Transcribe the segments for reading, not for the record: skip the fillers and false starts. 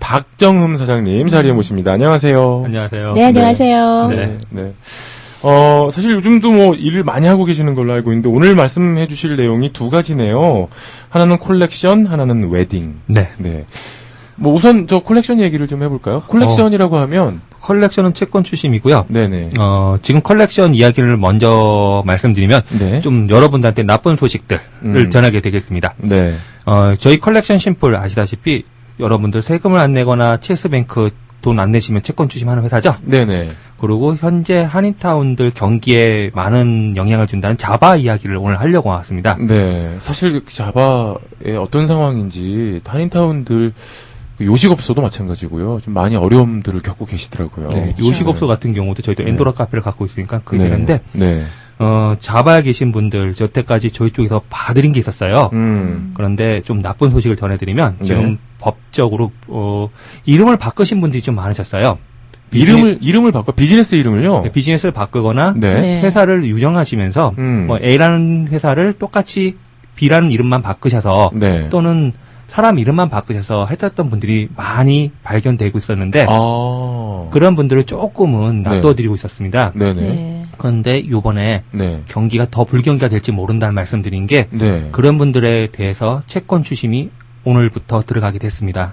박정흠 사장님 자리에 모십니다. 안녕하세요. 안녕하세요. 네, 안녕하세요. 네. 사실 요즘도 뭐 일을 많이 하고 계시는 걸로 알고 있는데 오늘 말씀해 주실 내용이 두 가지네요. 하나는 콜렉션, 하나는 웨딩. 네. 뭐 우선 저 콜렉션 얘기를 좀 해볼까요? 콜렉션이라고 하면 컬렉션은 채권 추심이고요. 네네. 지금 컬렉션 이야기를 먼저 말씀드리면 네. 좀 여러분들한테 나쁜 소식들을 전하게 되겠습니다. 네. 저희 컬렉션 심플 아시다시피 여러분들 세금을 안 내거나 체스뱅크 돈 안 내시면 채권 추심하는 회사죠. 네네. 그리고 현재 한인타운들 경기에 많은 영향을 준다는 자바 이야기를 오늘 하려고 왔습니다. 네. 사실 자바의 어떤 상황인지 한인타운들 요식업소도 마찬가지고요. 좀 많이 어려움들을 겪고 계시더라고요. 네, 요식업소 같은 경우도 저희도 엔도라 카페를 갖고 있으니까 그게 되는데 네. 자바에 계신 분들 여태까지 저희 쪽에서 봐드린 게 있었어요. 그런데 좀 나쁜 소식을 전해드리면 지금 법적으로 이름을 바꾸신 분들이 좀 많으셨어요. 이름을 바꿔 비즈니스 이름을요? 네, 비즈니스를 바꾸거나 네. 회사를 유정하시면서 뭐 A라는 회사를 똑같이 B라는 이름만 바꾸셔서 네. 또는 사람 이름만 바꾸셔서 했었던 분들이 많이 발견되고 있었는데 그런 분들을 조금은 놔둬드리고 있었습니다. 네네. 네. 그런데 요번에 네. 경기가 더 불경기가 될지 모른다는 말씀드린 게 네. 그런 분들에 대해서 채권 추심이 오늘부터 들어가게 됐습니다.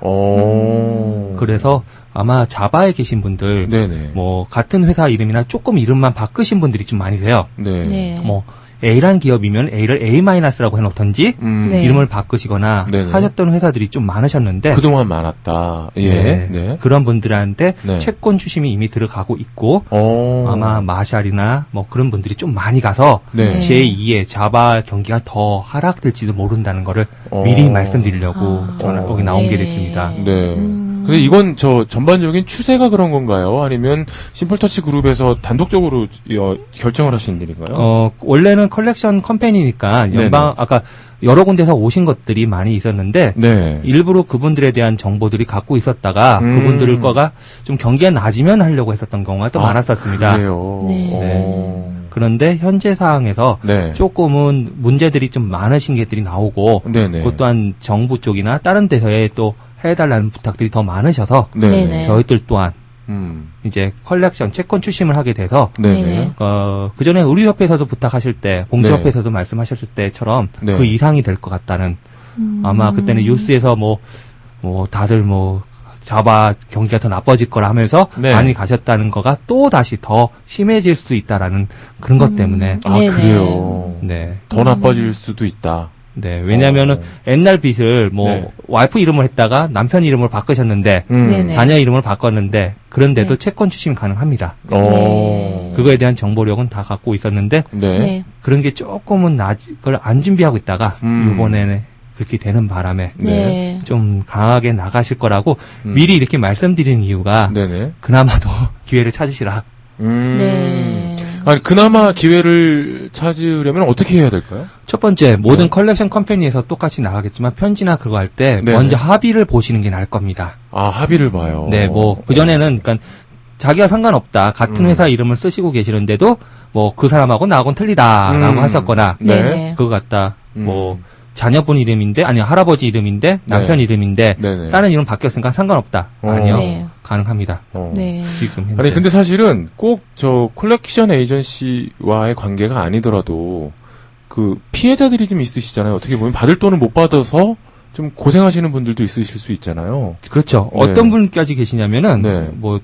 그래서 아마 자바에 계신 분들 네네. 뭐 같은 회사 이름이나 조금 이름만 바꾸신 분들이 좀 많이 돼요. 네. 네. 뭐 A라는 기업이면 A를 A-라고 해놓던지 네. 이름을 바꾸시거나 네네. 하셨던 회사들이 좀 많으셨는데 그동안 많았다. 예. 네. 그런 분들한테 네. 채권 추심이 이미 들어가고 있고 아마 마샬이나 뭐 그런 분들이 좀 많이 가서 네. 제2의 자바 경기가 더 하락될지도 모른다는 거를 미리 말씀드리려고 저는 여기 나온 게 됐습니다. 네. 근데 이건 전반적인 추세가 그런 건가요? 아니면 심플터치 그룹에서 단독적으로 결정을 하신 일인가요? 원래는 컬렉션 컴퍼니니까 아까 여러 군데서 오신 것들이 많이 있었는데 네. 일부러 그분들에 대한 정보들이 갖고 있었다가 그분들 거가 좀 경기가 낮으면 하려고 했었던 경우가 또 많았었습니다. 그래요. 네. 그런데 현재 상황에서 조금은 문제들이 좀 많으신 게들이 나오고 그것 또한 정부 쪽이나 다른 데서의 또 해달라는 부탁들이 더 많으셔서 저희들 또한 이제 컬렉션 채권 추심을 하게 돼서 그전에 의류협회에서도 부탁하실 때 봉지협회에서도 말씀하셨을 때처럼 그 이상이 될 것 같다는 아마 그때는 뉴스에서 뭐 다들 뭐 자바 경기가 더 나빠질 거라 하면서 많이 가셨다는 거가 또 다시 더 심해질 수 있다라는 그런 것 때문에 그래요. 네. 더 나빠질 수도 있다. 네, 왜냐면은 옛날 빚을 와이프 이름을 했다가 남편 이름을 바꾸셨는데 자녀 이름을 바꿨는데 그런데도 채권 추심이 가능합니다. 그거에 대한 정보력은 다 갖고 있었는데 그런 게 조금은 그걸 안 준비하고 있다가 이번에는 그렇게 되는 바람에 좀 강하게 나가실 거라고 미리 이렇게 말씀드리는 이유가 그나마도 기회를 찾으시라. 아니, 그나마 기회를 찾으려면 어떻게 해야 될까요? 첫 번째, 모든 컬렉션 컴퍼니에서 똑같이 나가겠지만, 편지나 그거 할 때, 먼저 합의를 보시는 게 나을 겁니다. 합의를 봐요. 네, 그전에는, 그러니까, 자기가 상관없다. 같은 회사 이름을 쓰시고 계시는데도, 그 사람하고 나하고는 틀리다라고 하셨거나, 그거 같다. 자녀분 이름인데, 아니, 할아버지 이름인데, 남편 이름인데, 다른 이름 바뀌었으니까 상관없다. 아니요. 가능합니다. 지금 현재. 아니, 근데 사실은 꼭 콜렉션 에이전시와의 관계가 아니더라도, 피해자들이 좀 있으시잖아요. 어떻게 보면 받을 돈을 못 받아서 좀 고생하시는 분들도 있으실 수 있잖아요. 그렇죠. 어떤 분까지 계시냐면은, 여기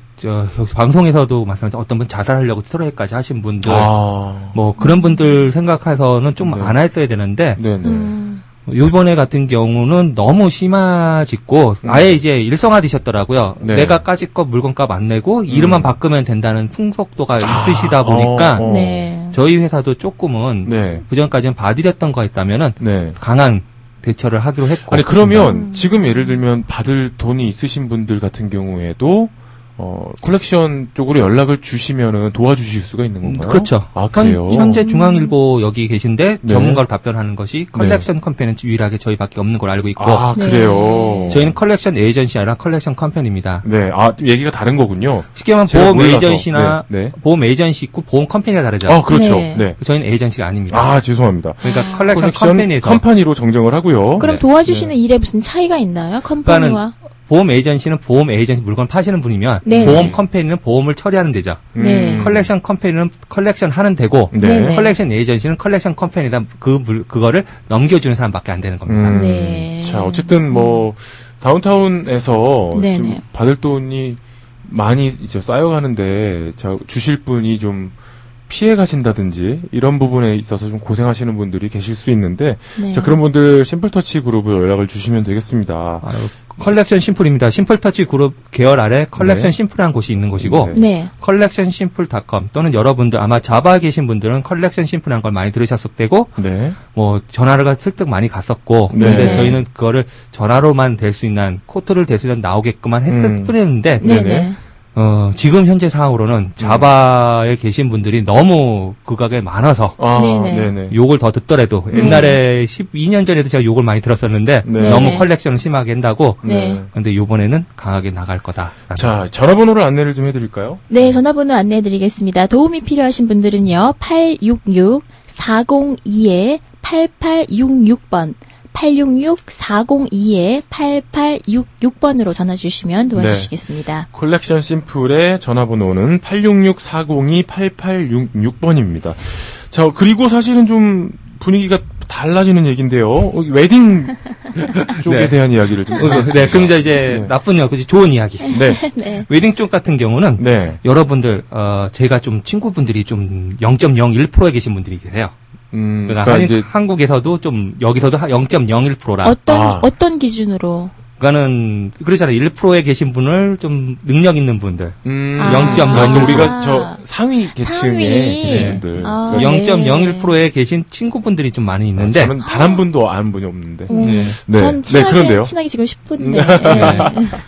방송에서도 말씀하신 어떤 분 자살하려고 트로이까지 하신 분들, 그런 분들 생각해서는 좀 안 했어야 되는데, 요번에 같은 경우는 너무 심해지고 아예 이제 일성화되셨더라고요. 내가 까짓 거 물건값 안 내고 이름만 바꾸면 된다는 풍속도가 있으시다 보니까 저희 회사도 조금은 그전까지는 봐드렸던 거 있다면은 강한 대처를 하기로 했고. 아니 그러면 지금 예를 들면 받을 돈이 있으신 분들 같은 경우에도 콜렉션 쪽으로 연락을 주시면은 도와주실 수가 있는 건가요? 그렇죠. 그래요? 현재 중앙일보 여기 계신데 전문가로 답변하는 것이 컬렉션 컴퍼니는 유일하게 저희밖에 없는 걸 알고 있고. 그래요. 저희는 컬렉션 에이전시 아니라 컬렉션 컴퍼니입니다. 네. 얘기가 다른 거군요. 쉽게 말하면 보험 에이전시나 보험 에이전시 있고 보험 컴퍼니가 다르죠. 그렇죠. 저희는 에이전시가 아닙니다. 죄송합니다. 그러니까 컬렉션 컴퍼니로 정정을 하고요. 그럼 도와주시는 일에 무슨 차이가 있나요? 컴퍼니와? 보험 에이전시는 보험 에이전시 물건 파시는 분이면 네. 보험 컴퍼니는 보험을 처리하는 데죠. 네. 컬렉션 컴퍼니는 컬렉션 하는 데고 네. 컬렉션 에이전시는 컬렉션 컴퍼니다 그거를 넘겨주는 사람밖에 안 되는 겁니다. 네. 자, 어쨌든 뭐 다운타운에서 네네. 좀 받을 돈이 많이 이제 쌓여가는데 주실 분이 좀 피해 가신다든지 이런 부분에 있어서 좀 고생하시는 분들이 계실 수 있는데 네. 자, 그런 분들 심플터치 그룹으로 연락을 주시면 되겠습니다. 컬렉션 심플입니다. 심플터치 그룹 계열 아래 컬렉션 네. 심플이라는 곳이 있는 곳이고 네. 컬렉션심플.com 또는 여러분들 아마 자바에 계신 분들은 컬렉션 심플이라는 걸 많이 들으셨을 때고 네. 뭐 전화가 슬쩍 많이 갔었고 네. 근데 저희는 그거를 전화로만 될 수 있는 코드를 될 수 있는 나오게끔만 했을 뿐이었는데 네네. 지금 현재 상황으로는 자바에 계신 분들이 너무 극악에 많아서 네네. 네네. 욕을 더 듣더라도 옛날에 12년 전에도 제가 욕을 많이 들었었는데 네. 너무 네네. 컬렉션을 심하게 한다고 네. 근데 요번에는 강하게 나갈 거다. 자, 전화번호를 안내를 좀 해드릴까요? 네, 전화번호 안내해드리겠습니다. 도움이 필요하신 분들은요, 866-402-8866번, 866-402-8866번으로 전화 주시면 도와주시겠습니다. 콜렉션 심플의 전화번호는 866-402-8866번입니다. 자, 그리고 사실은 좀 분위기가 달라지는 얘기인데요. 웨딩 쪽에 네. 대한 이야기를 좀 네, 그럼 이제 나쁜 이야기, 좋은 이야기. 네. 네. 웨딩 쪽 같은 경우는 네. 여러분들 제가 좀 친구분들이 좀 0.01%에 계신 분들이 계세요. 그러니까 이제 한국에서도 좀 여기서도 0.01%라. 어떤 기준으로? 그러니까는 그러잖아요. 1%에 계신 분을 좀 능력 있는 분들. 0.01%. 우리가 저 상위 계층에 계신 분들. 0.01%에 계신 친구분들이 좀 많이 있는데. 저는 단 한 분도 아는 분이 없는데. 전 그런데요. 친하게 지금 싶은데.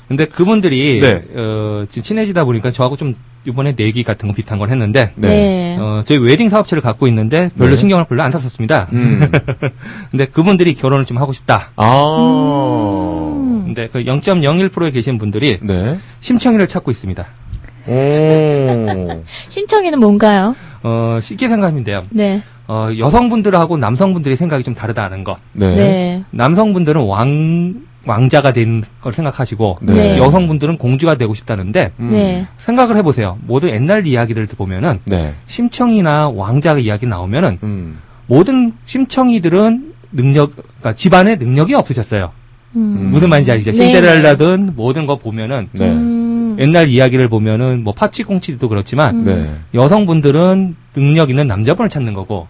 근데 그분들이 네. 지금 친해지다 보니까 저하고 좀 이번에 내기 같은 거 비슷한 걸 했는데. 네. 저희 웨딩 사업체를 갖고 있는데 별로 네. 신경을 별로 안 썼었습니다. 근데 그분들이 결혼을 좀 하고 싶다. 근데 그 0.01%에 계신 분들이 네. 심청이를 찾고 있습니다. 심청이는 뭔가요? 쉽게 생각하면 돼요. 네. 여성분들하고 남성분들이 생각이 좀 다르다는 거. 네. 네. 남성분들은 왕자가 된 걸 생각하시고 네. 여성분들은 공주가 되고 싶다는데 네. 생각을 해보세요. 모든 옛날 이야기들을 보면은 네. 심청이나 왕자 이야기 나오면은 모든 심청이들은 그러니까 집안에 능력이 없으셨어요. 무슨 말인지 아시죠? 네. 신데렐라든 모든 거 보면은 네. 옛날 이야기를 보면은 뭐 파치공치도 그렇지만 네. 여성분들은 능력 있는 남자분을 찾는 거고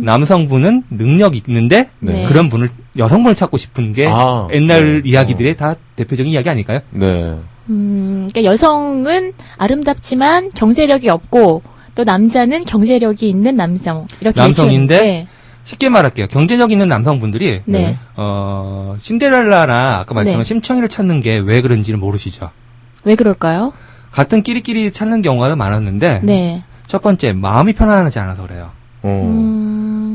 남성분은 능력이 있는데 네. 그런 분을 여성분을 찾고 싶은 게 옛날 이야기들의 다 대표적인 이야기 아닐까요? 네. 그러니까 여성은 아름답지만 경제력이 없고 또 남자는 경제력이 있는 남성 이렇게 남성인데 네. 쉽게 말할게요. 경제력 있는 남성분들이 네. 신데렐라나 아까 말했지만 네. 심청이를 찾는 게 왜 그런지를 모르시죠. 왜 그럴까요? 같은 끼리끼리 찾는 경우가 많았는데 네. 첫 번째 마음이 편안하지 않아서 그래요.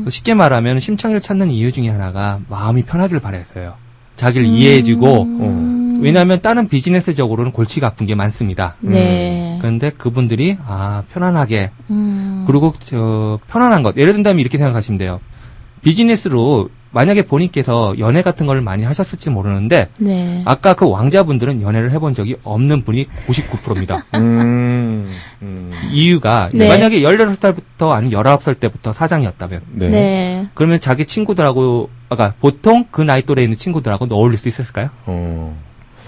쉽게 말하면 심청이를 찾는 이유 중에 하나가 마음이 편하길 바라서요. 자기를 이해해주고 왜냐하면 다른 비즈니스적으로는 골치가 아픈 게 많습니다. 네. 그런데 그분들이 편안하게 그리고 편안한 것 예를 든다면 이렇게 생각하시면 돼요. 비즈니스로 만약에 본인께서 연애 같은 걸 많이 하셨을지 모르는데 네. 아까 그 왕자분들은 연애를 해본 적이 없는 분이 99%입니다. 이유가 네. 만약에 16살부터 아니면 19살 때부터 사장이었다면 네. 네. 그러면 자기 친구들하고 보통 그 나이 또래에 있는 친구들하고 어울릴 수 있었을까요?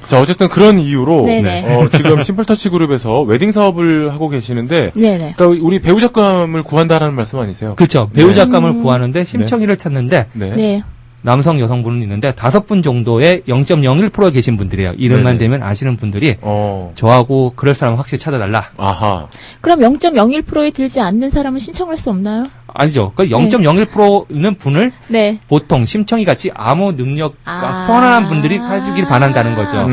자, 어쨌든 그런 이유로 네네. 지금 심플터치 그룹에서 웨딩 사업을 하고 계시는데 네네. 그러니까 우리 배우작감을 구한다라는 말씀 아니세요? 그렇죠. 배우작감을 구하는데 심청이를 찾는데 네. 네. 남성, 여성분은 있는데 5분 정도의 0.01%에 계신 분들이에요. 이름만 네네. 되면 아시는 분들이 저하고 그럴 사람 확실히 찾아달라. 아하. 그럼 0.01%에 들지 않는 사람은 신청할 수 없나요? 아니죠. 그 0.01%는 분을 네. 보통 심청이 같이 아무 능력 편안한 분들이 해주길 바란다는 거죠.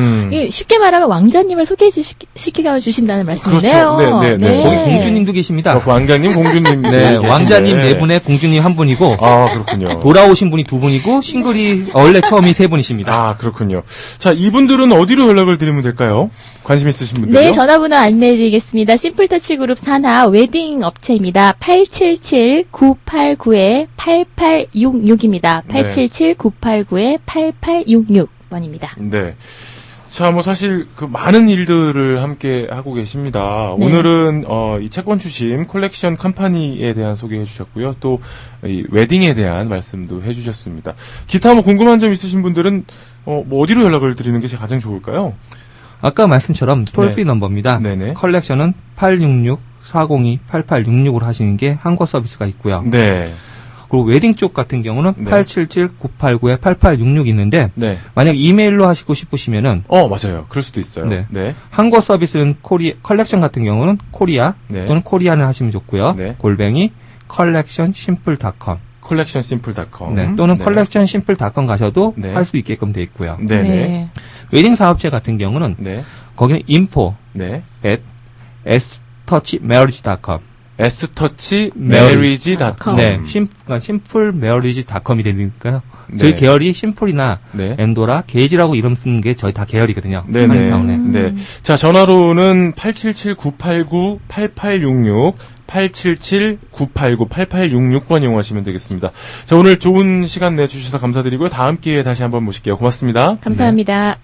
쉽게 말하면 왕자님을 소개시켜 주신다는 말씀이네요. 그렇죠. 네. 거기 공주님도 계십니다. 왕자님, 공주님. 네, 왕자님 4분에 공주님 1분이고. 아, 그렇군요. 돌아오신 분이 2분이고, 싱글이 원래 처음이 3분이십니다. 아, 그렇군요. 자, 이분들은 어디로 연락을 드리면 될까요? 관심 있으신 분들요? 네, 전화번호 안내해드리겠습니다. 심플터치 그룹 산하 웨딩 업체입니다. 877-989-8866입니다. 877-989-8866번입니다. 네. 자, 뭐 사실 그 많은 일들을 함께 하고 계십니다. 네. 오늘은 이 채권 추심 컬렉션 컴퍼니에 대한 소개해 주셨고요. 또 이 웨딩에 대한 말씀도 해 주셨습니다. 기타 뭐 궁금한 점 있으신 분들은 뭐 어디로 연락을 드리는 게 가장 좋을까요? 아까 말씀처럼 톨프리 넘버입니다. 네네. 컬렉션은 866-402-8866으로 하시는 게 한국 서비스가 있고요. 네. 그리고 웨딩 쪽 같은 경우는 네. 877-989-8866 있는데 네. 만약 이메일로 하시고 싶으시면은 맞아요. 그럴 수도 있어요. 네. 네. 한국 서비스는 컬렉션 같은 경우는 코리아 네. 또는 코리안을 하시면 좋고요. 네. 골뱅이 collectionsimple.com collectionsimple.com 네. 또는 collectionsimple.com 가셔도 네. 할 수 있게끔 돼 있고요. 네. 네. 웨딩 사업체 같은 경우는 네. 거기는 info 네. at stouchmarriage.com stouchmarriage.com 네, simplemarriage.com이 되니까요. 네. 저희 계열이 심플이나 네. 엔도라, 게이지라고 이름 쓰는 게 저희 다 계열이거든요. 네네. 네. 자, 전화로는 877-989-8866 877-989-8866번 이용하시면 되겠습니다. 자, 오늘 좋은 시간 내주셔서 감사드리고요. 다음 기회에 다시 한번 모실게요. 고맙습니다. 감사합니다. 네.